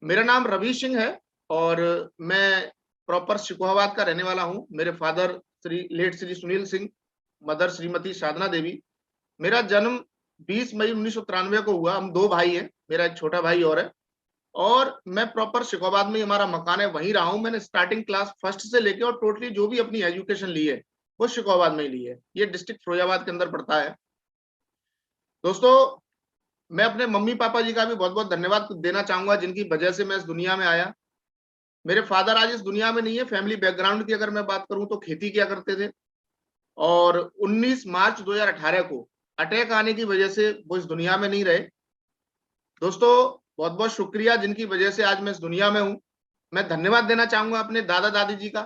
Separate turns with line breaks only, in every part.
मेरा नाम रवि सिंह है और मैं प्रॉपर शिकोहाबाद का रहने वाला हूँ। मेरे फादर श्री सुनील सिंह, मदर श्रीमती साधना देवी। मेरा जन्म 20 मई 1993 को हुआ। हम 2 भाई हैं, मेरा एक छोटा भाई और है और मैं प्रॉपर शिकोहाबाद में ही हमारा मकान है, वहीं रहा हूँ। मैंने स्टार्टिंग क्लास फर्स्ट से लेके और टोटली जो भी अपनी एजुकेशन ली है, वो शिकोहाबाद में ही ली है। ये डिस्ट्रिक्ट फिरोजाबाद के अंदर पड़ता है। दोस्तों, मैं अपने मम्मी-पापा जी का भी बहुत-बहुत धन्यवाद देना चाहूँगा, जिनकी वजह से मैं इस दुनिया में आया। मेरे फादर आज इस दुनिया में नहीं है। फैमिली बैकग्राउंड की अगर मैं बात करूं तो खेती किया करते थे और 19 मार्च 2018 को अटैक आने की वजह से वो इस दुनिया में नहीं रहे। दोस्तों, बहुत बहुत शुक्रिया जिनकी वजह से आज मैं इस दुनिया में हूं। मैं धन्यवाद देना चाहूंगा अपने दादा दादी जी का,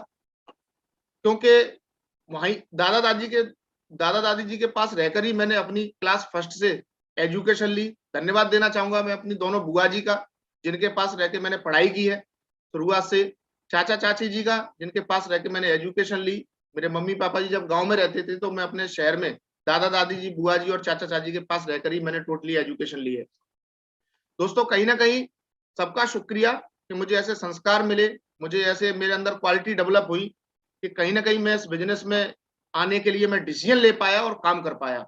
क्योंकि वहीं दादा दादी जी के पास रहकर ही मैंने अपनी क्लास फर्स्ट से एजुकेशन ली। धन्यवाद देना चाहूंगा मैं अपनी दोनों बुआ जी का, जिनके पास रह के मैंने पढ़ाई की है शुरुआत से। चाचा चाची जी का, जिनके पास रह के मैंने एजुकेशन ली। मेरे मम्मी पापा जी जब गांव में रहते थे तो मैं अपने शहर में दादा दादी जी, बुआ जी और चाचा चाची के पास रहकर ही मैंने टोटली एजुकेशन ली है। दोस्तों, कहीं ना कहीं सबका शुक्रिया कि मुझे ऐसे संस्कार मिले, मुझे ऐसे मेरे अंदर क्वालिटी डेवलप हुई कि कहीं ना कहीं मैं इस बिजनेस में आने के लिए मैं डिसीजन ले पाया और काम कर पाया।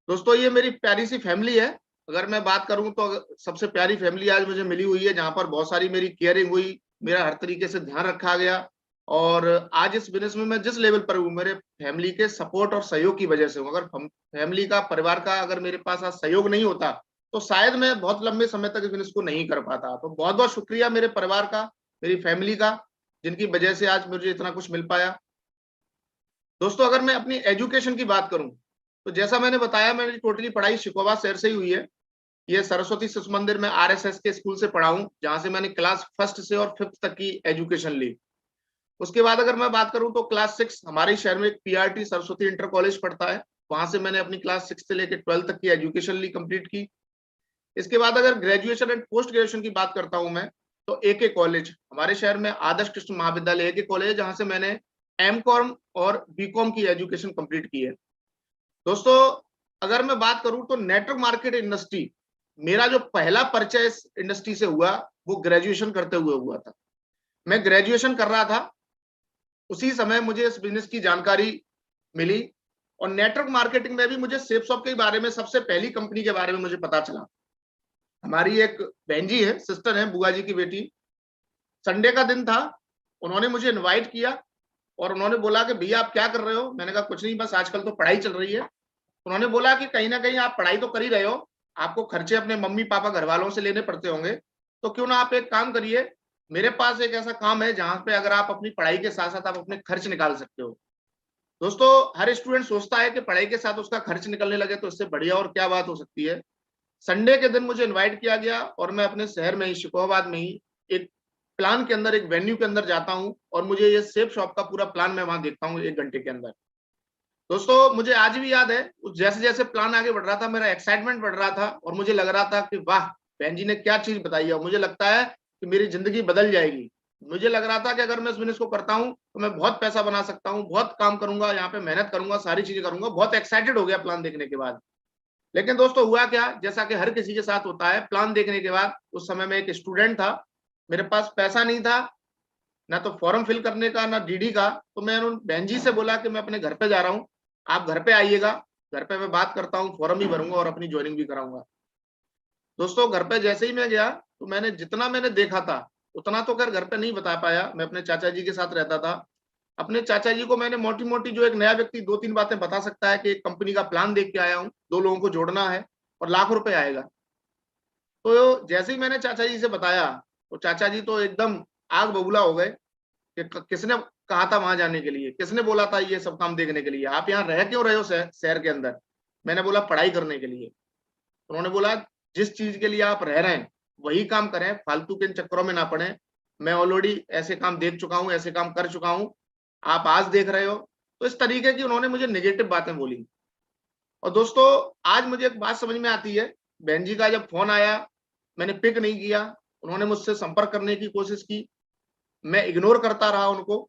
दोस्तों, ये मेरी प्यारी सी फैमिली है। अगर मैं बात करूं तो सबसे प्यारी फैमिली आज मुझे मिली हुई है, जहां पर बहुत सारी मेरी केयरिंग हुई, मेरा हर तरीके से ध्यान रखा गया और आज इस बिजनेस में मैं जिस लेवल पर हूँ, मेरे फैमिली के सपोर्ट और सहयोग की वजह से हूँ। अगर फैमिली का, परिवार का अगर मेरे पास आज सहयोग नहीं होता तो शायद मैं बहुत लंबे समय तक इस बिजनेस को नहीं कर पाता। तो बहुत बहुत शुक्रिया मेरे परिवार का, मेरी फैमिली का, जिनकी वजह से आज मुझे इतना कुछ मिल पाया। दोस्तों, अगर मैं अपनी एजुकेशन की बात करूं तो जैसा मैंने बताया, मेरी टोटली पढ़ाई शिकोहाबाद शहर से ही हुई है। ये सरस्वती शिशु मंदिर में आरएसएस के स्कूल से पढ़ा हूं, जहां से मैंने क्लास फर्स्ट से और फिफ्थ तक की एजुकेशन ली। उसके बाद अगर मैं बात करूं तो क्लास 6 हमारे शहर में एक पीआरटी सरस्वती इंटर कॉलेज पढ़ता है, वहां से मैंने अपनी क्लास 6 से लेकर 12 तक की एजुकेशन ली, कंप्लीट की। इसके बाद अगर ग्रेजुएशन एंड पोस्ट ग्रेजुएशन की बात करता हूं मैं, तो एके कॉलेज हमारे शहर में आदर्श कृष्ण महाविद्यालय एके कॉलेज है, जहां से मैंने एमकॉम और बीकॉम की एजुकेशन कंप्लीट की है। दोस्तों, अगर मैं बात करूं तो नेटवर्क मार्केट इंडस्ट्री, मेरा जो पहला परिचय इस इंडस्ट्री से हुआ वो ग्रेजुएशन करते हुए हुआ था। मैं ग्रेजुएशन कर रहा था, उसी समय मुझे इस बिजनेस की जानकारी मिली और नेटवर्क मार्केटिंग में भी मुझे सेपसॉफ्ट के बारे में, सबसे पहली कंपनी के बारे में मुझे पता चला। हमारी एक बहन जी है, सिस्टर है, बुआ जी की बेटी। संडे का दिन था, उन्होंने मुझे इनवाइट किया और उन्होंने बोला कि भैया आप क्या कर रहे हो? मैंने कहा कुछ नहीं, बस आजकल तो पढ़ाई चल रही है। उन्होंने बोला कि कहीं ना कहीं आप पढ़ाई तो कर ही रहे हो, आपको खर्चे अपने मम्मी पापा घर वालों से लेने पड़ते होंगे, तो क्यों ना आप एक काम करिए, मेरे पास एक ऐसा काम है जहां पे अगर आप अपनी पढ़ाई के साथ साथ आप अपने खर्च निकाल सकते हो। दोस्तों, हर स्टूडेंट सोचता है कि पढ़ाई के साथ उसका खर्च निकलने लगे तो इससे बढ़िया और क्या बात हो सकती है। संडे के दिन मुझे इनवाइट किया गया और मैं अपने शहर में ही, शिकोहाबाद में ही, एक प्लान के अंदर, एक वेन्यू के अंदर जाता हूँ और मुझे ये सेफ शॉप का पूरा प्लान मैं वहां देखता हूँ 1 घंटे के अंदर। दोस्तों, मुझे आज भी याद है, जैसे जैसे प्लान आगे बढ़ रहा था, मेरा एक्साइटमेंट बढ़ रहा था और मुझे लग रहा था कि वाह, बहन जी ने क्या चीज बताई है। मुझे लगता है कि मेरी जिंदगी बदल जाएगी। मुझे लग रहा था कि अगर मैं इस बिजनेस को करता हूं तो मैं बहुत पैसा बना सकता हूं, बहुत काम करूंगा, यहाँ पे मेहनत करूंगा, सारी चीजें करूंगा। बहुत एक्साइटेड हो गया प्लान देखने के बाद। लेकिन दोस्तों, हुआ क्या, जैसा कि हर किसी के साथ होता है, प्लान देखने के बाद उस समय मैं एक स्टूडेंट था, मेरे पास पैसा नहीं था, ना तो फॉर्म फिल करने का, ना डीडी का। तो मैं उन बहन जी से बोला कि मैं अपने घर पे जा रहा हूँ, आप घर पे आइएगा, घर पे मैं बात करता हूँ, फॉर्म भी भरूंगा और अपनी ज्वाइनिंग भी कराऊंगा। दोस्तों, घर पे जैसे ही मैं गया तो मैंने जितना मैंने देखा था उतना तो खैर घर पे नहीं बता पाया, मैं अपने चाचा जी के साथ रहता था। अपने चाचा जी को मैंने मोटी मोटी, जो एक नया व्यक्ति 2-3 बातें बता सकता है, कि एक कंपनी का प्लान देख के आया हूँ, 2 लोगों को जोड़ना है और लाखों रुपए आएगा। तो जैसे ही मैंने चाचा जी से बताया तो चाचा जी तो एकदम आग बबूला हो गए कि किसने कहा था वहां जाने के लिए, किसने बोला था ये सब काम देखने के लिए, आप यहाँ रह क्यों रहे हो शहर के अंदर? मैंने बोला पढ़ाई करने के लिए। उन्होंने बोला जिस चीज के लिए आप रह रहे हैं वही काम करें, फालतू के चक्करों में ना पड़े। मैं ऑलरेडी ऐसे काम देख चुका हूँ, ऐसे काम कर चुका हूँ, आप आज देख रहे हो। तो इस तरीके की उन्होंने मुझे नेगेटिव बातें बोली। और दोस्तों, आज मुझे एक बात समझ में आती है, बहन जी का जब फोन आया मैंने पिक नहीं किया, उन्होंने मुझसे संपर्क करने की कोशिश की, मैं इग्नोर करता रहा उनको।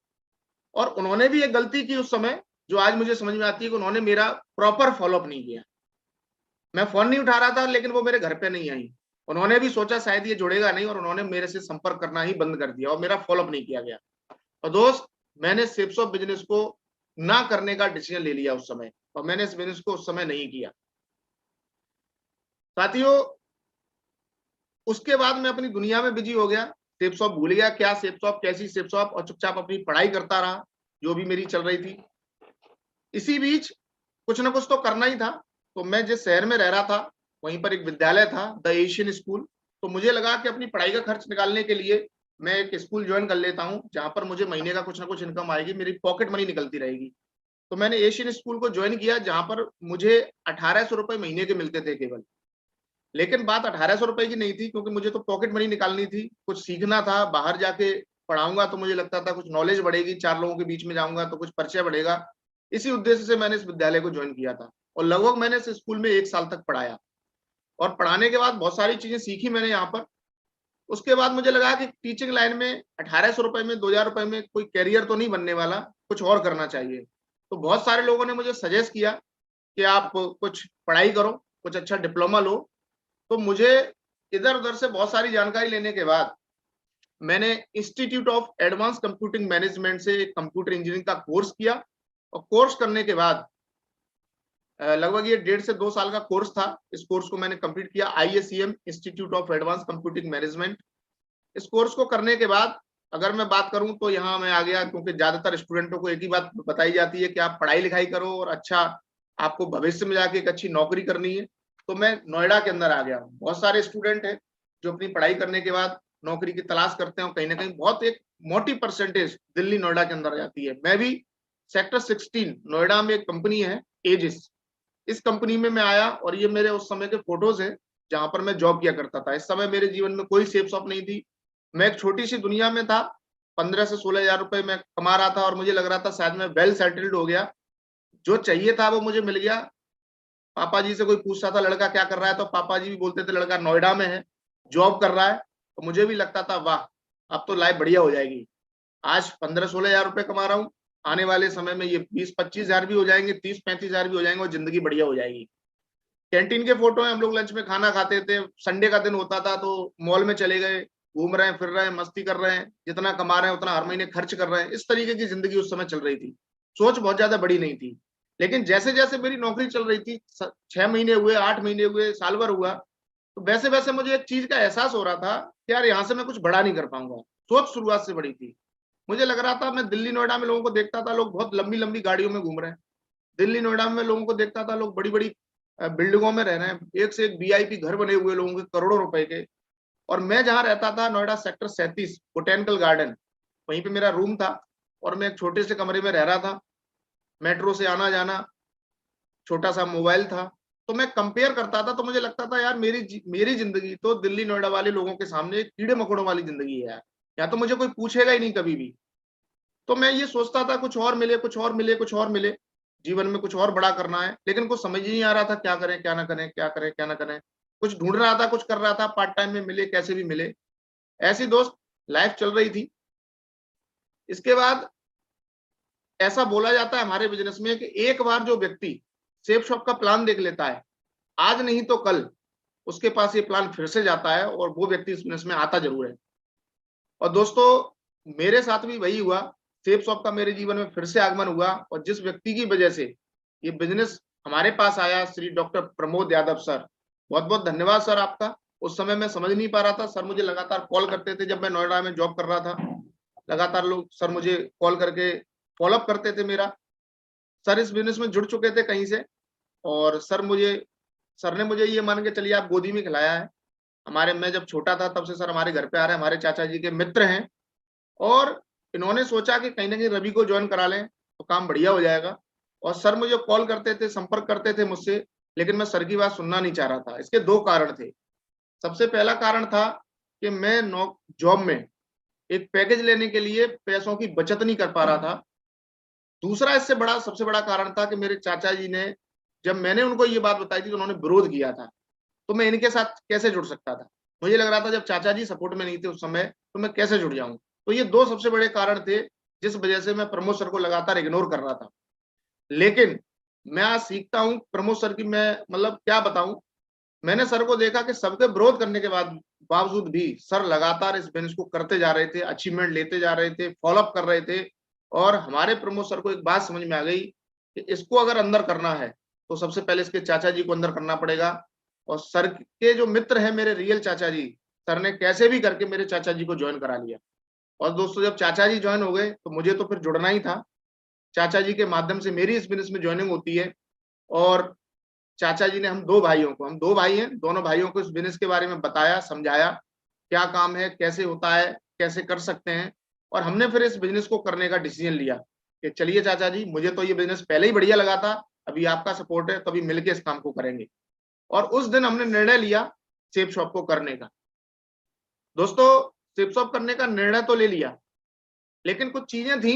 और उन्होंने भी एक गलती की उस समय, जो आज मुझे समझ में आती है, कि उन्होंने मेरा प्रॉपर फॉलोअप नहीं किया। मैं फोन नहीं उठा रहा था लेकिन वो मेरे घर पे नहीं आई, उन्होंने भी सोचा शायद ये जुड़ेगा नहीं और उन्होंने मेरे से संपर्क करना ही बंद कर दिया और मेरा फॉलोअप नहीं किया गया। और दोस्त, मैंने शेप्स ऑफ बिजनेस को ना करने का डिसीजन ले लिया उस समय और मैंने इस बिजनेस को उस समय नहीं किया। साथियों, उसके बाद मैं अपनी दुनिया में बिजी हो गया, शेप्स ऑफ भूल गया, क्या शेप्स ऑफ, कैसी शेप्स ऑफ, और चुपचाप अपनी पढ़ाई करता रहा जो भी मेरी चल रही थी। इसी बीच कुछ ना कुछ तो करना ही था, तो मैं जिस शहर में रह रहा था वहीं पर एक विद्यालय था, द एशियन स्कूल। तो मुझे लगा कि अपनी पढ़ाई का खर्च निकालने के लिए मैं एक स्कूल ज्वाइन कर लेता हूँ जहां पर मुझे महीने का कुछ ना कुछ इनकम आएगी, मेरी पॉकेट मनी निकलती रहेगी। तो मैंने एशियन स्कूल को ज्वाइन किया जहां पर मुझे 1800 रुपए महीने के मिलते थे केवल। लेकिन बात 1800 रुपए की नहीं थी, क्योंकि मुझे तो पॉकेट मनी निकालनी थी, कुछ सीखना था, बाहर जाके पढ़ाऊंगा तो मुझे लगता था कुछ नॉलेज बढ़ेगी, 4 लोगों के बीच में जाऊंगा तो कुछ परिचय बढ़ेगा। इसी उद्देश्य से मैंने इस विद्यालय को ज्वाइन किया था और लगभग मैंने इस स्कूल में 1 साल तक पढ़ाया और पढ़ाने के बाद बहुत सारी चीजें सीखी मैंने यहाँ पर। उसके बाद मुझे लगा कि टीचिंग लाइन में 1800 रुपए में, 2000 रुपए में कोई करियर तो नहीं बनने वाला, कुछ और करना चाहिए। तो बहुत सारे लोगों ने मुझे सजेस्ट किया कि आप कुछ पढ़ाई करो, कुछ अच्छा डिप्लोमा लो। तो मुझे इधर उधर से बहुत सारी जानकारी लेने के बाद मैंने institute of advance computing management से एक कंप्यूटर इंजीनियरिंग का कोर्स किया और कोर्स करने के बाद लगभग ये 1.5 से 2 साल का कोर्स था। इस कोर्स को मैंने कंप्लीट किया, ISEM institute of advance computing management. इस कोर्स को करने के बाद अगर मैं बात करूं तो यहाँ मैं आ गया, क्योंकि ज्यादातर स्टूडेंटों को एक ही बात बताई जाती है कि आप पढ़ाई लिखाई करो और अच्छा आपको भविष्य में जाके एक अच्छी नौकरी करनी है। तो मैं नोएडा के अंदर आ गया। बहुत सारे स्टूडेंट हैं जो अपनी पढ़ाई करने के बाद नौकरी की तलाश करते हैं और कहीं ना कहीं बहुत एक मोटी परसेंटेज दिल्ली नोएडा के अंदर जाती है। मैं भी सेक्टर 16 नोएडा में एक कंपनी है एजिस, इस कंपनी में मैं आया और ये मेरे उस समय के फोटोज हैं जहां पर मैं जॉब किया करता था। इस समय मेरे जीवन में कोई सेफ शॉप नहीं थी, मैं एक छोटी सी दुनिया में था। 15 से 16 हजार रुपए मैं कमा रहा था और मुझे लग रहा था शायद मैं वेल सेटल्ड हो गया, जो चाहिए था वो मुझे मिल गया। पापा जी से कोई पूछता था लड़का क्या कर रहा है, तो पापा जी भी बोलते थे लड़का नोएडा में है, जॉब कर रहा है। तो मुझे भी लगता था वाह, अब तो लाइफ बढ़िया हो जाएगी। आज 15-16 हजार रुपए कमा रहा हूँ, आने वाले समय में ये 20-25 हजार भी हो जाएंगे, 30-35 हजार भी हो जाएंगे और जिंदगी बढ़िया हो जाएगी। कैंटीन के फोटो है, हम लोग लंच में खाना खाते थे, संडे का दिन होता था तो मॉल में चले गए, घूम रहे हैं, फिर रहे हैं, मस्ती कर रहे हैं, जितना कमा रहे हैं उतना हर महीने खर्च कर रहे हैं। इस तरीके की जिंदगी उस समय चल रही थी, सोच बहुत ज्यादा बड़ी नहीं थी। लेकिन जैसे जैसे मेरी नौकरी चल रही थी, 6 महीने हुए, 8 महीने हुए, साल भर हुआ, तो वैसे वैसे मुझे एक चीज का एहसास हो रहा था कि यार यहाँ से मैं कुछ बड़ा नहीं कर पाऊंगा। सोच शुरुआत से बड़ी थी। मुझे लग रहा था, मैं दिल्ली नोएडा में लोगों को देखता था, लोग बहुत लंबी लंबी गाड़ियों में घूम रहे हैं। दिल्ली नोएडा में लोगों को देखता था, लोग बड़ी बड़ी बिल्डिंगों में रह रहे हैं, एक से एक VIP घर बने हुए लोगों के, करोड़ों रुपए के। और मैं जहां रहता था नोएडा सेक्टर 37 बोटेनिकल गार्डन, वहीं पे मेरा रूम था और मैं एक छोटे से कमरे में रह रहा था, मेट्रो से आना जाना, छोटा सा मोबाइल था। तो मैं कंपेयर करता था तो मुझे लगता था यार मेरी जिंदगी तो दिल्ली नोएडा वाले लोगों के सामने एक कीड़े मकोड़ों वाली जिंदगी है यार, या तो मुझे कोई पूछेगा ही नहीं कभी भी। तो मैं ये सोचता था कुछ और मिले, कुछ और मिले, कुछ और मिले, जीवन में कुछ और बड़ा करना है, लेकिन कुछ समझ ही नहीं आ रहा था क्या करें क्या ना करें, क्या करें क्या ना करें। कुछ ढूंढ रहा था, कुछ कर रहा था, पार्ट टाइम में मिले, कैसे भी मिले, ऐसी दोस्त लाइफ चल रही थी। इसके बाद ऐसा बोला जाता है हमारे बिजनेस में कि एक बार जो व्यक्ति सेफ शॉप का प्लान देख लेता है, आज नहीं तो कल उसके पास ये प्लान फिर से जाता है और वो व्यक्ति इस बिजनेस में आता जरूर है। और दोस्तों, मेरे साथ भी वही हुआ, सेफ शॉप का मेरे जीवन में फिर से आगमन हुआ और जिस व्यक्ति की वजह से ये बिजनेस हमारे पास आया, श्री डॉक्टर प्रमोद यादव सर, बहुत बहुत धन्यवाद सर आपका। उस समय मैं समझ नहीं पा रहा था, सर मुझे लगातार कॉल करते थे, जब मैं नोएडा में जॉब कर रहा था लगातार लोग सर मुझे कॉल करके फॉलोअप करते थे मेरा। सर इस बिजनेस में जुड़ चुके थे कहीं से और सर ने मुझे ये मान के चलिए आप गोदी में खिलाया है। मैं जब छोटा था तब से सर हमारे घर पे आ रहे हैं, हमारे चाचा जी के मित्र हैं और इन्होंने सोचा कि कहीं ना कहीं रवि को ज्वाइन करा लें तो काम बढ़िया हो जाएगा। और सर मुझे कॉल करते थे, संपर्क करते थे मुझसे, लेकिन मैं सर की बात सुनना नहीं चाह रहा था। इसके 2 कारण थे। सबसे पहला कारण था कि मैं जॉब में एक पैकेज लेने के लिए पैसों की बचत नहीं कर पा रहा था। दूसरा इससे बड़ा, सबसे बड़ा कारण था कि मेरे चाचा जी ने, जब मैंने उनको ये बात बताई थी तो उन्होंने विरोध किया था, तो मैं इनके साथ कैसे जुड़ सकता था। मुझे लग रहा था जब चाचा जी सपोर्ट में नहीं थे उस समय तो मैं कैसे जुड़ जाऊं। तो ये 2 सबसे बड़े कारण थे जिस वजह से मैं प्रमोद सर को लगातार इग्नोर कर रहा था। लेकिन मैं आज सीखता हूं प्रमोद सर की, मैं मतलब क्या बताऊं, मैंने सर को देखा कि सबके विरोध करने के बावजूद भी सर लगातार इस बिजनेस को करते जा रहे थे, अचीवमेंट लेते जा रहे थे, फॉलोअप कर रहे थे। और हमारे प्रमोद सर को एक बात समझ में आ गई कि इसको अगर अंदर करना है तो सबसे पहले इसके चाचा जी को अंदर करना पड़ेगा। और सर के जो मित्र हैं मेरे रियल चाचा जी, सर ने कैसे भी करके मेरे चाचा जी को ज्वाइन करा लिया। और दोस्तों जब चाचा जी ज्वाइन हो गए तो मुझे तो फिर जुड़ना ही था। चाचा जी के माध्यम से मेरी इस बिजनेस में ज्वाइनिंग होती है। और चाचा जी ने हम दो भाई हैं, दोनों भाइयों को इस बिजनेस के बारे में बताया, समझाया, क्या काम है, कैसे होता है, कैसे कर सकते हैं। और हमने फिर इस बिजनेस को करने का डिसीजन लिया कि चलिए चाचा जी, मुझे तो ये बिजनेस पहले ही बढ़िया लगा था, अभी आपका सपोर्ट है तो अभी मिलके इस काम को करेंगे। और उस दिन हमने निर्णय लिया शेप शॉप को करने का। दोस्तों शेप शॉप करने का निर्णय तो ले लिया, लेकिन कुछ चीजें थी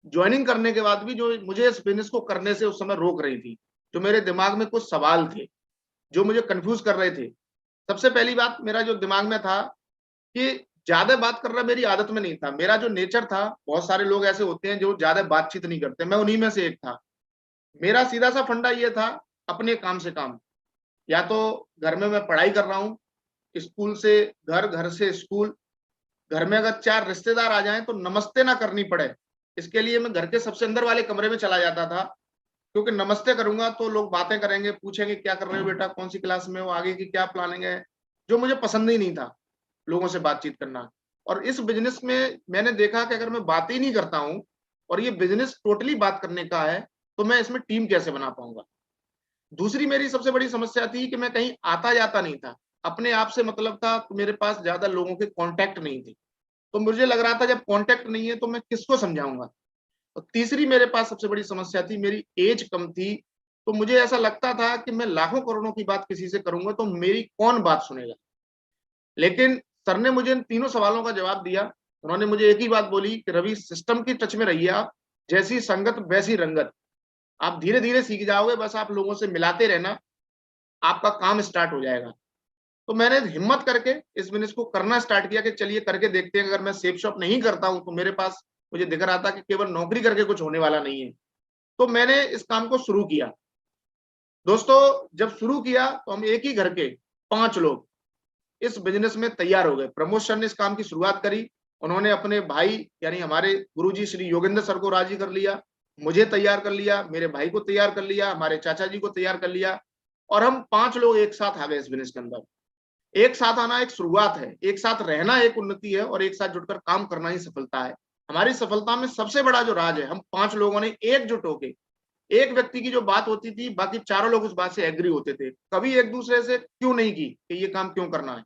ज्वाइनिंग करने के बाद भी जो मुझे इस बिजनेस को करने से उस समय रोक रही थी। जो मेरे दिमाग में कुछ सवाल थे जो मुझे कंफ्यूज कर रहे थे। सबसे पहली बात मेरा जो दिमाग में था कि ज्यादा बात करना मेरी आदत में नहीं था। मेरा जो नेचर था, बहुत सारे लोग ऐसे होते हैं जो ज्यादा बातचीत नहीं करते, मैं उन्हीं में से एक था। मेरा सीधा सा फंडा ये था, अपने काम से काम। या तो घर में मैं पढ़ाई कर रहा हूँ, स्कूल से घर, घर से स्कूल, घर में अगर 4 रिश्तेदार आ जाएं तो नमस्ते ना करनी पड़े, इसके लिए मैं घर के सबसे अंदर वाले कमरे में चला जाता था। क्योंकि नमस्ते करूंगा तो लोग बातें करेंगे, पूछेंगे क्या कर रहे हो बेटा, कौन सी क्लास में हो, आगे की क्या प्लानिंग है, जो मुझे पसंद ही नहीं था लोगों से बातचीत करना। और इस बिजनेस में मैंने देखा कि अगर मैं बात ही नहीं करता हूँ और ये बिजनेस टोटली बात करने का है, तो मैं इसमें टीम कैसे बना पाऊंगा। दूसरी मेरी सबसे बड़ी समस्या थी कि मैं कहीं आता जाता नहीं था, अपने आप से मतलब था, तो मेरे पास ज्यादा लोगों के कॉन्टैक्ट नहीं थे। तो मुझे लग रहा था जब कॉन्टैक्ट नहीं है तो मैं किसको समझाऊंगा। और तीसरी मेरे पास सबसे बड़ी समस्या थी, मेरी एज कम थी। तो मुझे ऐसा लगता था कि मैं लाखों करोड़ों की बात किसी से करूंगा तो मेरी कौन बात सुनेगा। लेकिन सर ने मुझे इन तीनों सवालों का जवाब दिया। उन्होंने मुझे एक ही बात बोली कि रवि, सिस्टम की टच में रहिए आप, जैसी संगत वैसी रंगत। आप धीरे धीरे सीख जाओगे, बस आप लोगों से मिलाते रहना, आपका काम स्टार्ट हो जाएगा। तो मैंने हिम्मत करके इस बिजनेस को करना स्टार्ट किया कि चलिए करके देखते हैं। अगर मैं सेफ शॉप नहीं करता हूं तो मेरे पास, मुझे दिख रहा था कि केवल नौकरी करके कुछ होने वाला नहीं है। तो मैंने इस काम को शुरू किया। दोस्तों जब शुरू किया तो हम एक ही घर के 5 लोग इस बिजनेस में तैयार हो गए। प्रमोद सर ने इस काम की शुरुआत करी। उन्होंने अपने भाई यानी हमारे गुरुजी श्री योगेंद्र सर को राजी कर लिया, मुझे तैयार कर लिया, मेरे भाई को तैयार कर लिया, हमारे चाचा जी को तैयार कर लिया। और हम 5 लोग एक साथ आ गए इस बिजनेस के अंदर। एक साथ आना एक शुरुआत है, एक साथ रहना एक उन्नति है, और एक साथ जुटकर काम करना ही सफलता है। हमारी सफलता में सबसे बड़ा जो राज है, हम 5 लोगों ने एकजुट होके, एक व्यक्ति की जो बात होती थी बाकी चारों लोग उस बात से एग्री होते थे। कभी एक दूसरे से क्यों नहीं की कि ये काम क्यों करना है,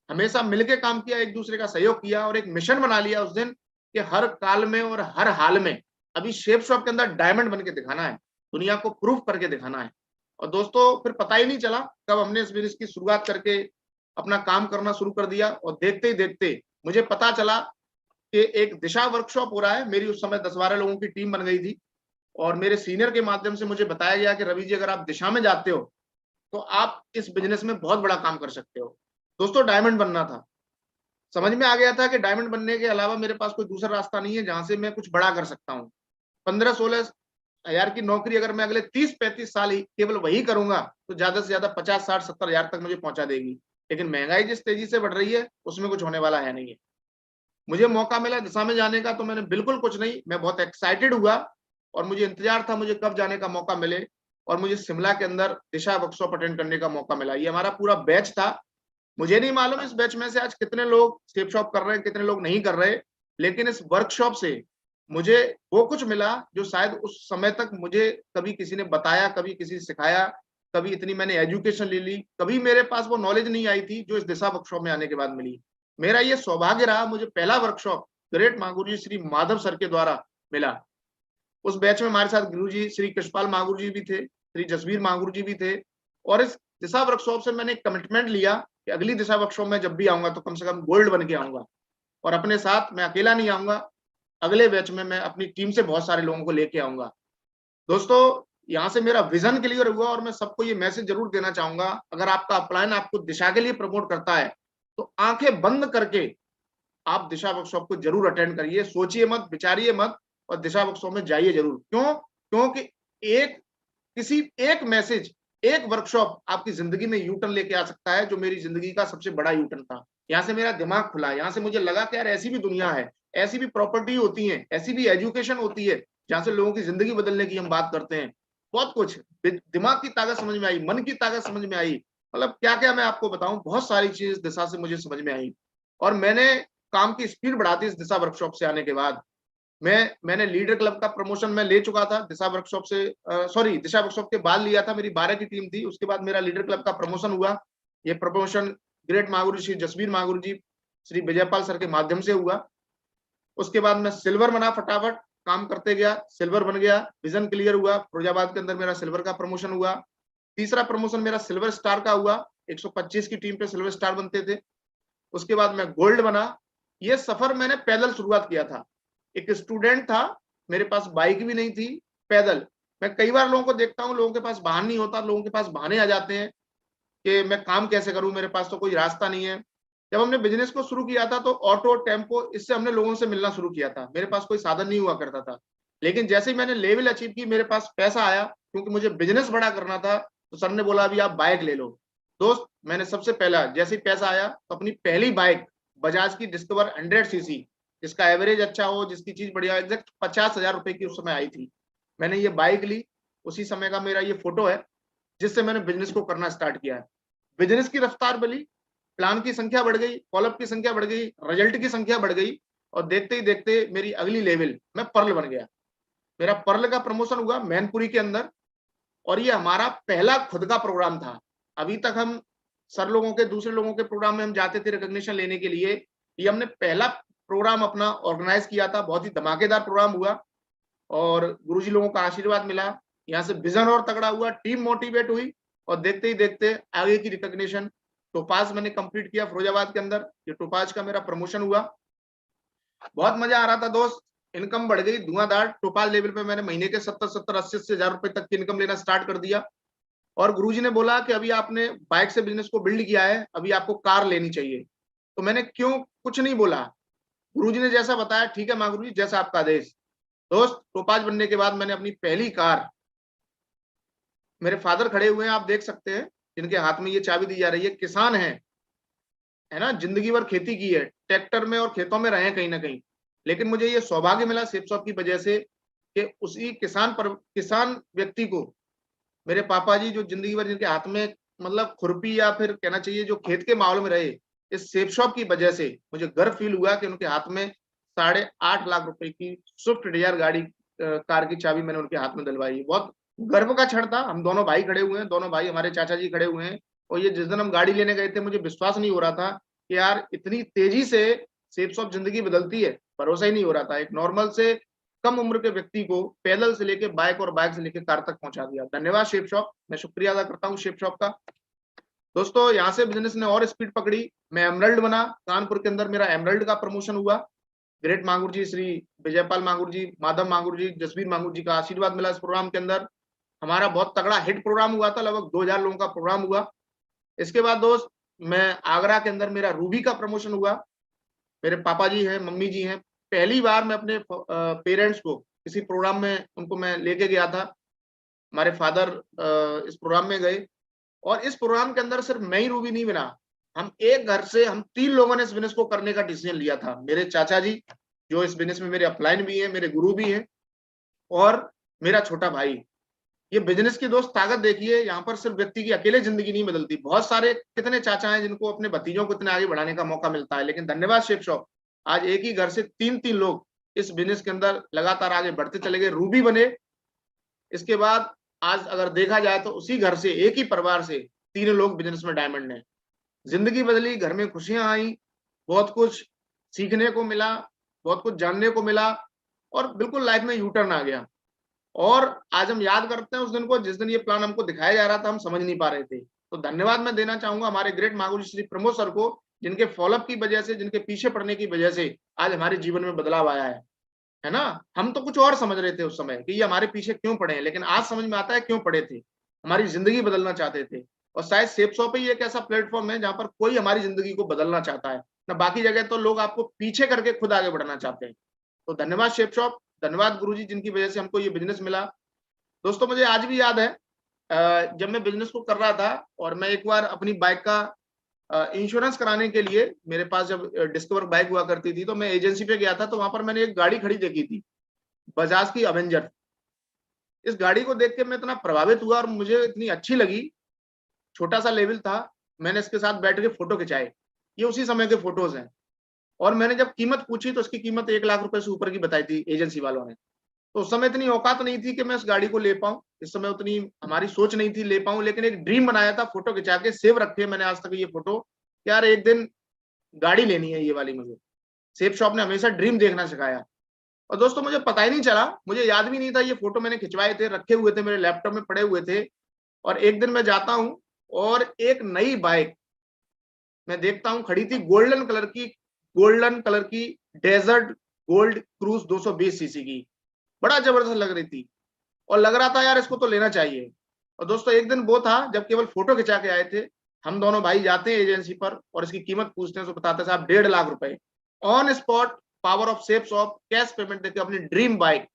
हमेशा मिलकर काम किया, एक दूसरे का सहयोग किया और एक मिशन बना लिया उस दिन कि हर काल में और हर हाल में अभी शेप शॉप के अंदर डायमंड बन के दिखाना है, दुनिया को प्रूफ करके दिखाना है। और दोस्तों फिर पता ही नहीं चला कब हमने इस बिजनेस की शुरुआत करके अपना काम करना शुरू कर दिया। और देखते ही देखते मुझे पता चला कि एक दिशा वर्कशॉप हो रहा है। मेरी उस समय 10-12 लोगों की टीम बन गई थी और मेरे सीनियर के माध्यम से मुझे बताया गया कि रवि जी, अगर आप दिशा में जाते हो तो आप इस बिजनेस में बहुत बड़ा काम कर सकते हो। दोस्तों डायमंड बनना था। समझ में आ गया था कि डायमंड बनने के अलावा मेरे पास कोई दूसरा रास्ता नहीं है जहां से मैं कुछ बड़ा कर सकता हूँ। 15-16 हजार की नौकरी अगर मैं अगले 30-35 साल ही केवल वही करूंगा तो ज्यादा से ज्यादा 50-60-70 हजार तक मुझे पहुंचा देगी। लेकिन महंगाई जिस तेजी से बढ़ रही है उसमें कुछ होने वाला है नहीं है। मुझे मौका मिला दिशा में जाने का तो मैंने बिल्कुल कुछ नहीं, मैं बहुत एक्साइटेड हुआ और मुझे इंतजार था मुझे कब जाने का मौका मिले। और मुझे शिमला के अंदर दिशा वर्कशॉप अटेंड करने का मौका मिला। ये हमारा पूरा बैच था। मुझे नहीं मालूम इस बैच में से आज कितने लोग शेप शॉप कर रहे हैं, कितने लोग नहीं कर रहे, लेकिन इस वर्कशॉप से मुझे वो कुछ मिला जो शायद उस समय तक मुझे कभी किसी ने बताया, कभी किसी ने सिखाया, कभी इतनी मैंने एजुकेशन ले ली, कभी मेरे पास वो नॉलेज नहीं आई थी जो इस दिशा वर्कशॉप में आने के बाद मिली। मेरा ये सौभाग्य रहा, मुझे पहला वर्कशॉप ग्रेट महागुरु जी श्री माधव सर के द्वारा मिला। उस बैच में हमारे साथ गुरु जी श्री कृष्णपाल महागुरु जी भी थे, श्री जसवीर महागुरु जी भी थे। और इस दिशा वर्कशॉप से मैंने एक कमिटमेंट लिया कि अगली दिशा वर्कशॉप में जब भी आऊंगा तो कम से कम गोल्ड बन के आऊंगा। और अपने साथ मैं अकेला नहीं आऊंगा, अगले बैच में मैं अपनी टीम से बहुत सारे लोगों को लेके आऊंगा। दोस्तों यहाँ से मेरा विजन क्लियर हुआ और मैं सबको ये मैसेज जरूर देना चाहूंगा, अगर आपका अपलाइन आपको दिशा के लिए प्रमोट करता है तो आंखें बंद करके आप दिशा वर्कशॉप को जरूर अटेंड करिए। सोचिए मत, विचारिए मत, और दिशा वर्कशॉप में जाइए जरूर। क्यों? क्योंकि एक किसी एक मैसेज, एक वर्कशॉप आपकी जिंदगी में यू टर्न लेके आ सकता है, जो मेरी जिंदगी का सबसे बड़ा यू टर्न था। यहाँ से मेरा दिमाग खुला, यहाँ से मुझे लगा कि यार ऐसी भी दुनिया है, ऐसी भी प्रॉपर्टी होती है, ऐसी भी एजुकेशन होती है जहाँ से लोगों की जिंदगी बदलने की हम बात करते हैं। बहुत कुछ दिमाग की ताकत समझ में आई, मन की ताकत समझ में आई, मतलब क्या क्या मैं आपको बताऊं, बहुत सारी चीज इस दिशा से मुझे समझ में आई। और मैंने काम की स्पीड बढ़ा दी इस दिशा वर्कशॉप से आने के बाद। मैंने लीडर क्लब का प्रमोशन मैं ले चुका था दिशा वर्कशॉप से, सॉरी दिशा वर्कशॉप के बाद लिया था, मेरी 12 की टीम थी, उसके बाद मेरा लीडर क्लब का प्रमोशन हुआ। ये प्रमोशन ग्रेट महागुरु श्री जसबीर महागुरु जी, श्री विजयपाल सर के माध्यम से हुआ। उसके बाद मैं सिल्वर बना, फटाफट काम करते गया, सिल्वर बन गया, विजन क्लियर हुआ, फिरोजाबाद के अंदर मेरा सिल्वर का प्रमोशन हुआ। तीसरा प्रमोशन मेरा सिल्वर स्टार का हुआ, 125 की टीम पे सिल्वर स्टार बनते थे। उसके बाद मैं गोल्ड बना। ये सफर मैंने पैदल शुरुआत किया था, एक स्टूडेंट था, मेरे पास बाइक भी नहीं थी, पैदल। मैं कई बार लोगों को देखता हूँ, लोगों के पास वाहन नहीं होता, लोगों के पास बहाने आ जाते हैं कि मैं काम कैसे करूं, मेरे पास तो कोई रास्ता नहीं है। जब हमने बिजनेस को शुरू किया था तो ऑटो, टेम्पो, इससे हमने लोगों से मिलना शुरू किया था, मेरे पास कोई साधन नहीं हुआ करता था। लेकिन जैसे ही मैंने लेवल अचीव की, मेरे पास पैसा आया, क्योंकि मुझे बिजनेस बड़ा करना था, तो सर ने बोला अभी आप बाइक ले लो। दोस्त, मैंने सबसे पहला जैसे ही पैसा आया तो अपनी पहली बाइक बजाज की डिस्कवर 100 सीसी, जिसका एवरेज अच्छा हो, जिसकी चीज बढ़िया, एग्जैक्ट 50,000 रुपए की उस समय आई थी, मैंने ये बाइक ली। उसी समय का मेरा ये फोटो है, जिससे मैंने बिजनेस को करना स्टार्ट किया है। बिजनेस की रफ्तार बढ़ी, प्लान की संख्या बढ़ गई, फॉलोअप की संख्या बढ़ गई, रिजल्ट की संख्या बढ़ गई, और देखते ही देखते मेरी अगली लेवल, मैं पर्ल बन गया। मेरा पर्ल का प्रमोशन हुआ मैनपुरी के अंदर, और ये हमारा पहला खुद का प्रोग्राम था। अभी तक हम सर लोगों के, दूसरे लोगों के प्रोग्राम में हम जाते थे रिकॉग्निशन लेने के लिए, ये हमने पहला प्रोग्राम अपना ऑर्गेनाइज किया था, बहुत ही धमाकेदार प्रोग्राम हुआ, और गुरुजी लोगों का आशीर्वाद मिला। यहाँ से विजन और तगड़ा हुआ, टीम मोटिवेट हुई, और देखते ही देखते आगे की रिकॉग्निशन, टोपाज मैंने कंप्लीट किया फिरोजाबाद के अंदर, ये टोपाज का मेरा प्रमोशन हुआ। बहुत मजा आ रहा था दोस्त, इनकम बढ़ गई धुआंधार। टोपाज लेवल पे मैंने महीने के 70-70, 80-80 हजार रुपए तक की इनकम लेना स्टार्ट कर दिया। और गुरुजी ने बोला कि अभी आपने बाइक से बिजनेस को बिल्ड किया है, अभी आपको कार लेनी चाहिए। तो मैंने क्यों कुछ नहीं बोला, गुरुजी ने जैसा बताया ठीक है माँ गुरुजी, जैसा आपका आदेश। दोस्त, टोपाज बनने के बाद मैंने अपनी पहली कार, मेरे फादर खड़े हुए हैं, आप देख सकते हैं, जिनके हाथ में ये चाबी दी जा रही है, किसान है ना, जिंदगी भर खेती की है, ट्रैक्टर में और खेतों में रहे कहीं ना कहीं, लेकिन मुझे ये सौभाग्य मिला सेप शॉप की वजह से कि उसी किसान व्यक्ति को, मेरे पापा जी जो जिंदगी भर जिनके हाथ में, मतलब खुरपी, या फिर कहना चाहिए जो खेत के माहौल में रहे, इस सेप शॉप की वजह से मुझे गर्व फील हुआ कि उनके हाथ में 8.5 लाख रुपए की स्विफ्ट डिजायर गाड़ी, कार की चाबी मैंने उनके हाथ में दिलवाई। बहुत गर्व का क्षण था। हम दोनों भाई खड़े हुए हैं, दोनों भाई हमारे चाचा जी खड़े हुए हैं, और ये जिस दिन हम गाड़ी लेने गए थे, मुझे विश्वास नहीं हो रहा था कि यार इतनी तेजी से सेप शॉप जिंदगी बदलती है, भरोसा ही नहीं हो रहा था। एक नॉर्मल से कम उम्र के व्यक्ति को पैदल से लेके बाइक, और बाइक से लेके कार तक पहुंचा दिया। धन्यवाद शेप शॉप, मैं शुक्रिया अदा करता हूँ शेप शॉप का। दोस्तों, यहाँ से बिजनेस ने और स्पीड पकड़ी, मैं एमरल्ड बना, कानपुर के अंदर मेरा एमरल्ड का प्रमोशन हुआ। ग्रेट मांगुर जी, श्री विजयपाल मांगुर जी, माधव मांगुर जी, जसवीर मांगुर जी का आशीर्वाद मिला इस प्रोग्राम के अंदर। हमारा बहुत तगड़ा हिट प्रोग्राम हुआ था, लगभग 2000 लोगों का प्रोग्राम हुआ। इसके बाद दोस्त, मैं आगरा के अंदर मेरा रूबी का प्रमोशन हुआ। मेरे पापा जी हैं, मम्मी जी हैं, पहली बार मैं अपने पेरेंट्स को किसी प्रोग्राम में उनको मैं लेके गया था। हमारे फादर इस प्रोग्राम में गए, और इस प्रोग्राम के अंदर सिर्फ मैं ही रूबी नहीं बना, हम एक घर से हम 3 लोगों ने इस बिजनेस को करने का डिसीजन लिया था। मेरे चाचा जी, जो इस बिजनेस में मेरे अपलाइन भी हैं, मेरे गुरु भी हैं, और मेरा छोटा भाई। ये बिजनेस की दोस्त ताकत देखिए, यहाँ पर सिर्फ व्यक्ति की अकेले जिंदगी नहीं बदलती, बहुत सारे कितने चाचा हैं जिनको अपने भतीजों को इतने आगे बढ़ाने का मौका मिलता है। लेकिन धन्यवाद शेप शॉप, आज एक ही घर से 3-3 लोग इस बिजनेस के अंदर लगातार आगे बढ़ते चले गए, रूबी बने। इसके बाद आज अगर देखा जाए तो उसी घर से, एक ही परिवार से 3 लोग बिजनेस में डायमंड हैं। जिंदगी बदली, घर में खुशियां आई, बहुत कुछ सीखने को मिला, बहुत कुछ जानने को मिला, और बिल्कुल लाइफ में यू टर्न आ गया। और आज हम याद करते हैं उस दिन को, जिस दिन ये प्लान हमको दिखाया जा रहा था, हम समझ नहीं पा रहे थे। तो धन्यवाद मैं देना चाहूंगा हमारे ग्रेट मागुर श्री प्रमोद सर को, जिनके फॉलोअप की वजह से, जिनके पीछे पड़ने की वजह से आज हमारे जीवन में बदलाव आया है ना। हम तो कुछ और समझ रहे थे उस समय कि ये हमारे पीछे क्यों पड़े हैं, लेकिन आज समझ में आता है क्यों पड़े थे, हमारी जिंदगी बदलना चाहते थे। और शायद सेप शॉप ही एक ऐसा प्लेटफॉर्म है जहां पर कोई हमारी जिंदगी को बदलना चाहता है ना, बाकी जगह तो लोग आपको पीछे करके खुद आगे बढ़ना चाहते हैं। तो धन्यवाद शेप शॉप, धन्यवाद गुरुजी, जिनकी वजह से हमको ये बिजनेस मिला। दोस्तों, मुझे आज भी याद है, जब मैं बिजनेस को कर रहा था और मैं एक बार अपनी बाइक का इंश्योरेंस कराने के लिए, मेरे पास जब डिस्कवर बाइक हुआ करती थी तो मैं एजेंसी पे गया था, तो वहां पर मैंने एक गाड़ी खड़ी देखी थी, बजाज की अवेंजर। इस गाड़ी को देख के मैं इतना प्रभावित हुआ और मुझे इतनी अच्छी लगी। छोटा सा लेवल था, मैंने इसके साथ बैठ के फोटो खिंचाए। ये उसी समय के फोटोज हैं। और मैंने जब कीमत पूछी तो इसकी कीमत 1 लाख रुपए से ऊपर की बताई थी एजेंसी वालों ने। तो उस समय इतनी औकात नहीं थी कि मैं इस गाड़ी को ले पाऊं, इस समय उतनी हमारी सोच नहीं थी ले पाऊं, लेकिन एक ड्रीम बनाया था, फोटो खिंचा के सेव रखे मैंने आज तक ये फोटो। यार एक दिन गाड़ी लेनी है ये वाली मुझे। सेफ शॉप ने हमेशा ड्रीम देखना सिखाया। और दोस्तों मुझे पता ही नहीं चला, मुझे याद भी नहीं था, ये फोटो मैंने खिंचवाए थे, रखे हुए थे मेरे लैपटॉप में पड़े हुए थे। और एक दिन मैं जाता हूँ और एक नई बाइक मैं देखता हूँ खड़ी थी, गोल्डन कलर की डेजर्ट गोल्ड क्रूज 220 सीसी की, बड़ा जबरदस्त लग रही थी। और लग रहा था यार इसको तो लेना चाहिए। और दोस्तों एक दिन वो था जब केवल फोटो खिंचा के आए थे, हम दोनों भाई जाते हैं एजेंसी पर और इसकी कीमत पूछते हैं, तो बताते हैं साहब 1.5 लाख रुपए। On spot power of safe shop cash payment देकर अपनी ड्रीम बाइक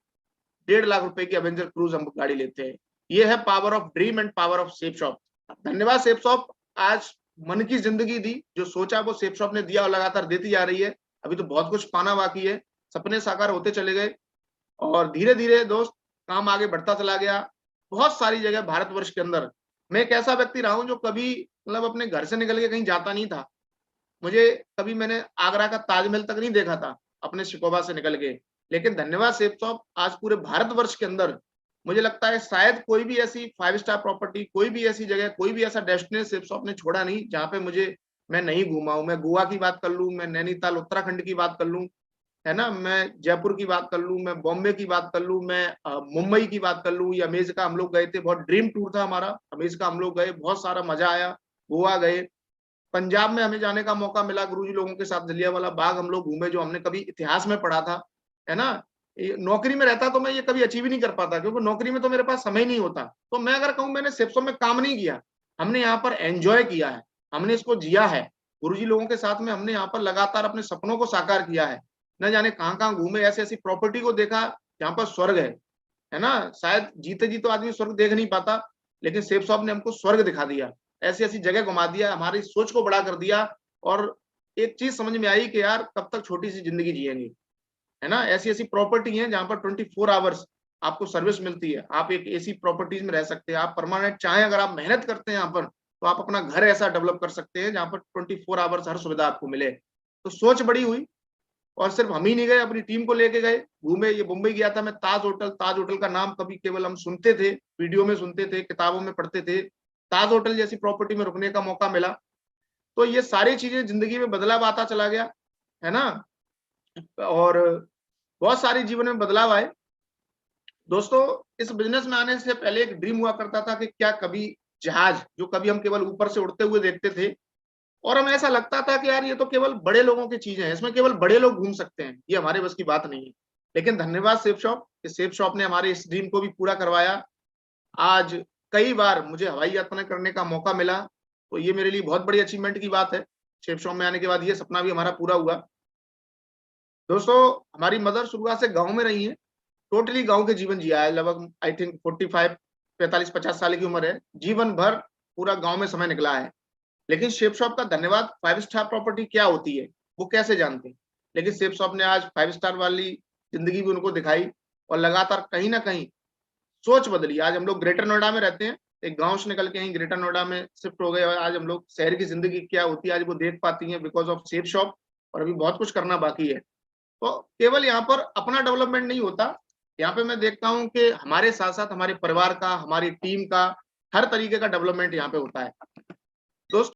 1.5 लाख रुपए की एवेंजर क्रूज हम गाड़ी लेते हैं। ये है power of dream and power of safe shop. धन्यवाद सेफ शॉप, आज मन की जिंदगी दी, जो सोचा वो सेफ शॉप ने दिया और लगातार देती जा रही है। अभी तो बहुत कुछ पाना बाकी है, सपने साकार होते चले गए और धीरे धीरे दोस्त काम आगे बढ़ता चला गया। बहुत सारी जगह भारतवर्ष के अंदर मैं एक ऐसा व्यक्ति रहा हूं जो कभी मतलब अपने घर से निकल के कहीं जाता नहीं था। मुझे कभी मैंने आगरा का ताजमहल तक नहीं देखा था अपने शिकोबा से निकल के। लेकिन धन्यवाद सेफ शॉप, आज पूरे भारतवर्ष के अंदर मुझे लगता है शायद कोई भी ऐसी 5 स्टार प्रॉपर्टी, कोई भी ऐसी जगह, कोई भी ऐसा डेस्टिनेशन सेफ शॉप ने छोड़ा नहीं जहां पे मुझे मैं नहीं घूमा हूं। मैं गोवा की बात कर लूं, मैं नैनीताल उत्तराखंड की बात कर लूं, है ना, मैं जयपुर की बात कर लूं, मैं बॉम्बे की बात कर लूं, मैं मुंबई की बात कर लूं, या अमेरिका हम लोग गए थे, बहुत ड्रीम टूर था हमारा, अमेरिका हम लोग गए, बहुत सारा मजा आया। गोवा गए, पंजाब में हमें जाने का मौका मिला, गुरुजी लोगों के साथ जलियांवाला बाग हम लोग घूमे, जो हमने कभी इतिहास में पढ़ा था, है ना। नौकरी में रहता तो मैं ये कभी अचीव ही नहीं कर पाता, क्योंकि नौकरी में तो मेरे पास समय नहीं होता। तो मैं अगर कहूँ मैंने सिर्फ में काम नहीं किया, हमने यहाँ पर एंजॉय किया है, हमने इसको जिया है। गुरुजी लोगों के साथ में हमने यहाँ पर लगातार अपने सपनों को साकार किया है। न जाने कहाँ कहाँ घूमे, ऐसी ऐसी प्रॉपर्टी को देखा जहाँ पर स्वर्ग है ना। शायद जीते जी तो आदमी स्वर्ग देख नहीं पाता, लेकिन सेफ शॉप ने हमको स्वर्ग दिखा दिया, ऐसी ऐसी जगह घुमा दिया, हमारी सोच को बड़ा कर दिया। और एक चीज समझ में आई कि यार कब तक छोटी सी जिंदगी जिएंगे, है ना। ऐसी ऐसी प्रॉपर्टी है जहां पर 24 आवर्स आपको सर्विस मिलती है। आप एक ऐसी प्रॉपर्टीज में रह सकते हैं, आप परमानेंट चाहें, अगर आप मेहनत करते हैं यहाँ पर, तो आप अपना घर ऐसा डेवलप कर सकते हैं जहां पर 24 आवर्स हर सुविधा आपको मिले। तो सोच बड़ी हुई और सिर्फ हम ही नहीं गए, अपनी टीम को लेके गए, घूमे। ये मुंबई गया था मैं, ताज होटल का नाम कभी केवल हम सुनते थे, वीडियो में सुनते थे, किताबों में पढ़ते थे। ताज होटल जैसी प्रॉपर्टी में रुकने का मौका मिला। तो ये सारी चीजें जिंदगी में बदलाव आता चला गया, है ना। और बहुत सारी जीवन में बदलाव आए। दोस्तों इस बिजनेस में आने से पहले एक ड्रीम हुआ करता था कि क्या कभी जहाज, जो कभी हम केवल ऊपर से उड़ते हुए देखते थे, और हमें ऐसा लगता था कि यार ये तो केवल बड़े लोगों की चीजें हैं, इसमें केवल बड़े लोग घूम सकते हैं, ये हमारे बस की बात नहीं है। लेकिन धन्यवाद सेफ शॉप, इस सेफ शॉप ने हमारे इस ड्रीम को भी पूरा करवाया। आज कई बार मुझे हवाई यात्रा करने का मौका मिला, तो ये मेरे लिए बहुत बड़ी अचीवमेंट की बात है। सेफ शॉप में आने के बाद ये सपना भी हमारा पूरा हुआ। दोस्तों हमारी मदर शुरुआत से गांव में रही है, टोटली गांव के जीवन जिया है, लगभग आई थिंक 45 साल की उम्र है, जीवन भर पूरा गांव में समय निकला है। लेकिन शेप शॉप का धन्यवाद, 5 स्टार प्रॉपर्टी क्या होती है वो कैसे जानते, लेकिन शेप शॉप ने आज 5 स्टार वाली जिंदगी भी उनको दिखाई और लगातार कहीं ना कहीं सोच बदली। आज हम लोग ग्रेटर नोएडा में रहते हैं, एक गांव से निकल के यहीं ग्रेटर नोएडा में शिफ्ट हो गए और आज हम लोग शहर की जिंदगी क्या होती है आज वो देख पाती हैं बिकॉज ऑफ सेफ शॉप। और अभी बहुत कुछ करना बाकी है। तो केवल यहाँ पर अपना डेवलपमेंट नहीं होता, यहाँ पे मैं देखता हूँ कि हमारे साथ साथ हमारे परिवार का, हमारी टीम का, हर तरीके का डेवलपमेंट यहाँ पे होता है।